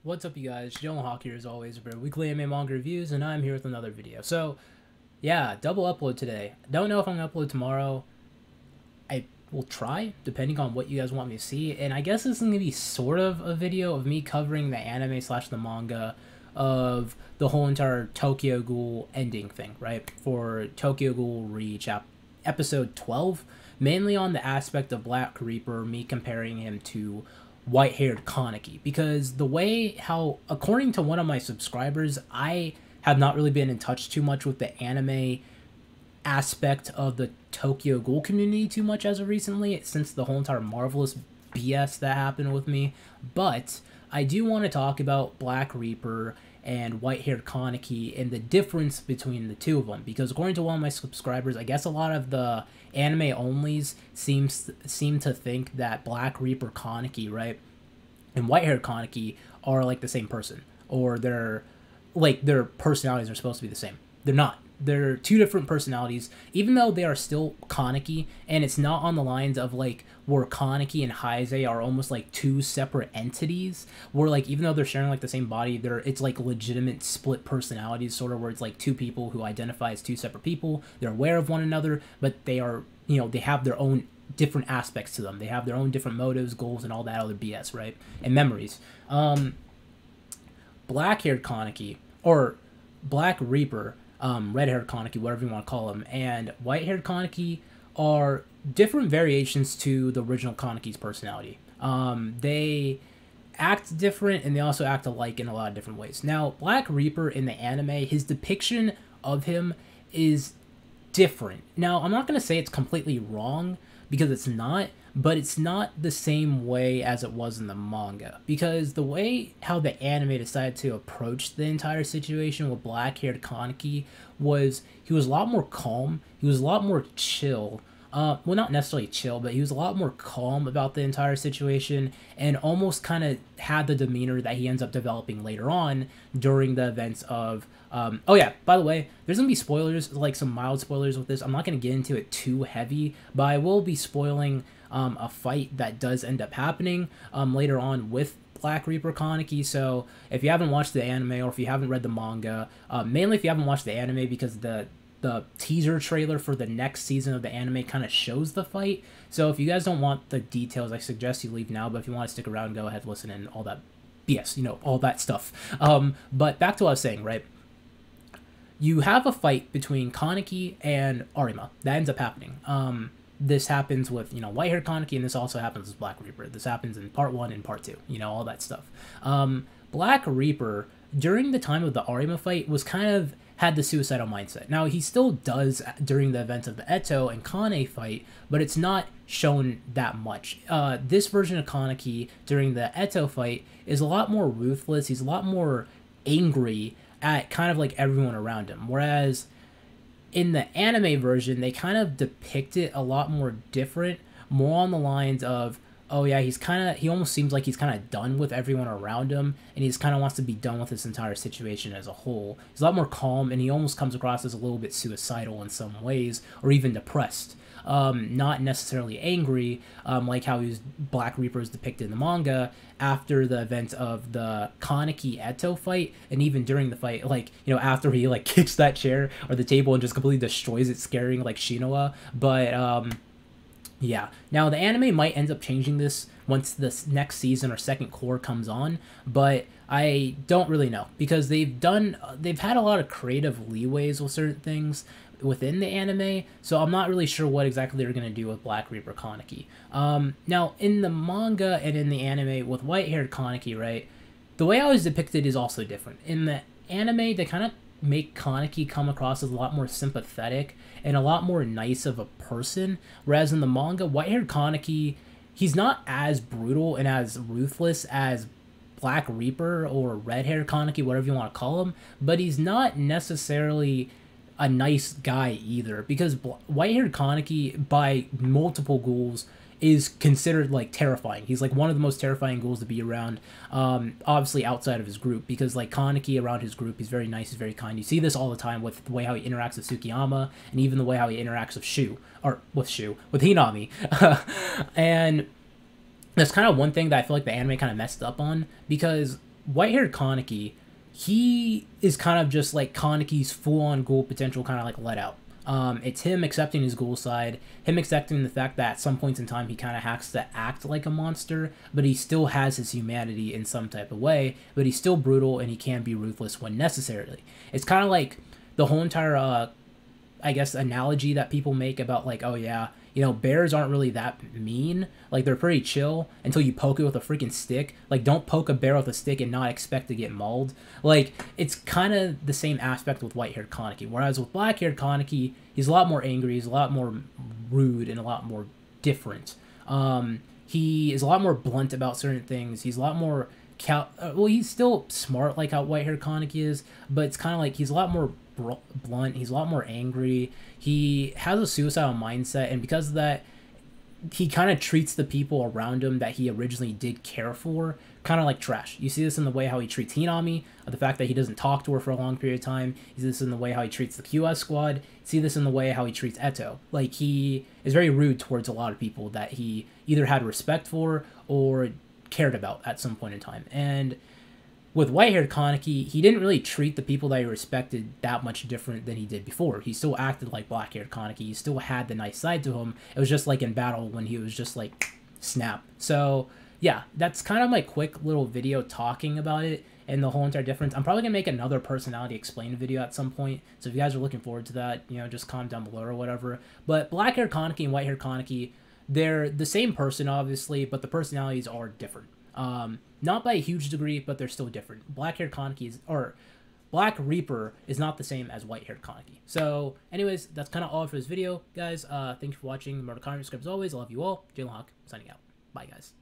What's up, you guys? Jonah Hawk here as always for weekly anime manga reviews, and I'm here with another video. So, yeah, double upload today. Don't know if I'm gonna upload tomorrow. I will try, depending on what you guys want me to see. And I guess this is gonna be sort of a video of me covering the anime slash the manga of the whole entire Tokyo Ghoul ending thing, right? For Tokyo Ghoul Reach episode 12, mainly on the aspect of Black Reaper, me comparing him to white-haired Kaneki, because the way how, according to one of my subscribers, I have not really been in touch too much with the anime aspect of the Tokyo Ghoul community too much as of recently, since the whole entire Marvelous BS that happened with me. But I do want to talk about Black Reaper and white-haired Kaneki and the difference between the two of them, because according to one of my subscribers, I guess a lot of the anime onlys seem to think that Black Reaper Kaneki, right, and white-haired Kaneki are like the same person, or their personalities are supposed to be the same. They're not. They're two different personalities, even though they are still Kaneki, and it's not on the lines of like where Kaneki and Heise are almost like two separate entities, where like even though they're sharing like the same body, it's like legitimate split personalities, sort of, where it's like two people who identify as two separate people. They're aware of one another, but they are, they have their own different aspects to them. They have their own different motives, goals, and all that other BS, right? And memories. Black-haired Kaneki, or Black Reaper, red-haired Kaneki, whatever you want to call him, and white-haired Kaneki are different variations to the original Kaneki's personality. They act different, and they also act alike in a lot of different ways. Now, Black Reaper in the anime, his depiction of him is different. Now, I'm not going to say it's completely wrong, because it's not, but it's not the same way as it was in the manga, because the way how the anime decided to approach the entire situation with black-haired Kaneki was he was a lot more calm, he was a lot more chill. Well, not necessarily chill, but he was a lot more calm about the entire situation, and almost kind of had the demeanor that he ends up developing later on during the events of... oh yeah, by the way, there's going to be spoilers, like some mild spoilers with this. I'm not going to get into it too heavy, but I will be spoiling a fight that does end up happening later on with Black Reaper Kaneki. So if you haven't watched the anime, or if you haven't read the manga, mainly if you haven't watched the anime, because the teaser trailer for the next season of the anime kind of shows the fight. So if you guys don't want the details, I suggest you leave now, but if you want to stick around, go ahead, listen, and all that BS, all that stuff. But back to what I was saying, right? You have a fight between Kaneki and Arima that ends up happening. This happens with, white-haired Kaneki, and this also happens with Black Reaper. This happens in part 1 and part 2, all that stuff. Black Reaper, during the time of the Arima fight, was kind of had the suicidal mindset. Now, he still does during the events of the Eto and Kane fight, but it's not shown that much. This version of Kaneki during the Eto fight is a lot more ruthless. He's a lot more angry at kind of like everyone around him, whereas in the anime version, they kind of depict it a lot more different, more on the lines of, oh yeah, he almost seems like he's kind of done with everyone around him, and he's kind of wants to be done with this entire situation as a whole. He's a lot more calm, and he almost comes across as a little bit suicidal in some ways, or even depressed. Not necessarily angry, like how Black Reaper is depicted in the manga after the event of the Kaneki Eto fight, and even during the fight, after he kicks that chair or the table and just completely destroys it, scaring Shinoa. But yeah, now the anime might end up changing this once this next season or second core comes on, but I don't really know, because they've had a lot of creative leeways with certain things within the anime, so I'm not really sure what exactly they're going to do with Black Reaper Kaneki. Now, in the manga and in the anime with white-haired Kaneki, right, the way I was depicted is also different. In the anime, they kind of make Kaneki come across as a lot more sympathetic and a lot more nice of a person, whereas in the manga, white-haired Kaneki, he's not as brutal and as ruthless as Black Reaper or red-haired Kaneki, whatever you want to call him, but he's not necessarily a nice guy either, because white-haired Kaneki, by multiple ghouls, is considered terrifying. He's one of the most terrifying ghouls to be around, obviously outside of his group, because Kaneki around his group, he's very nice, he's very kind. You see this all the time with the way how he interacts with Tsukiyama, and even the way how he interacts with Hinami. And that's kind of one thing that I feel like the anime kind of messed up on, because white-haired Kaneki, he is kind of just like Kaneki's full-on ghoul potential kind of like let out. It's him accepting his ghoul side, him accepting the fact that at some points in time he kind of has to act like a monster, but he still has his humanity in some type of way, but he's still brutal and he can be ruthless when necessarily. It's kind of like the whole entire, I guess, analogy that people make about like, oh yeah, you know, bears aren't really that mean. Like, they're pretty chill until you poke it with a freaking stick. Like, don't poke a bear with a stick and not expect to get mauled. Like, it's kind of the same aspect with white-haired Kaneki. Whereas with black-haired Kaneki, he's a lot more angry, he's a lot more rude, and a lot more different. He is a lot more blunt about certain things. He's a lot more... well, he's still smart like how white-haired Kaneki is, but it's kind of like he's a lot more blunt, he's a lot more angry, he has a suicidal mindset, and because of that, he kind of treats the people around him that he originally did care for kind of like trash. You see this in the way how he treats Hinami, the fact that he doesn't talk to her for a long period of time. You see this in the way how he treats the QS squad. You see this in the way how he treats Eto. Like, he is very rude towards a lot of people that he either had respect for or cared about at some point in time. And with white-haired Kaneki, he didn't really treat the people that he respected that much different than he did before. He still acted like black-haired Kaneki. He still had the nice side to him. It was just like in battle when he was just like, snap. So, yeah, that's kind of my quick little video talking about it and the whole entire difference. I'm probably going to make another personality explain video at some point. So if you guys are looking forward to that, you know, just comment down below or whatever. But black-haired Kaneki and white-haired Kaneki, they're the same person, obviously, but the personalities are different. Not by a huge degree, but they're still different. Black-haired Kaneki is, or Black Reaper is not the same as white-haired Kaneki. So, anyways, that's kind of all for this video, guys. Thanks for watching. Remember to comment, subscribe as always. I love you all. Jalen Hawk, signing out. Bye, guys.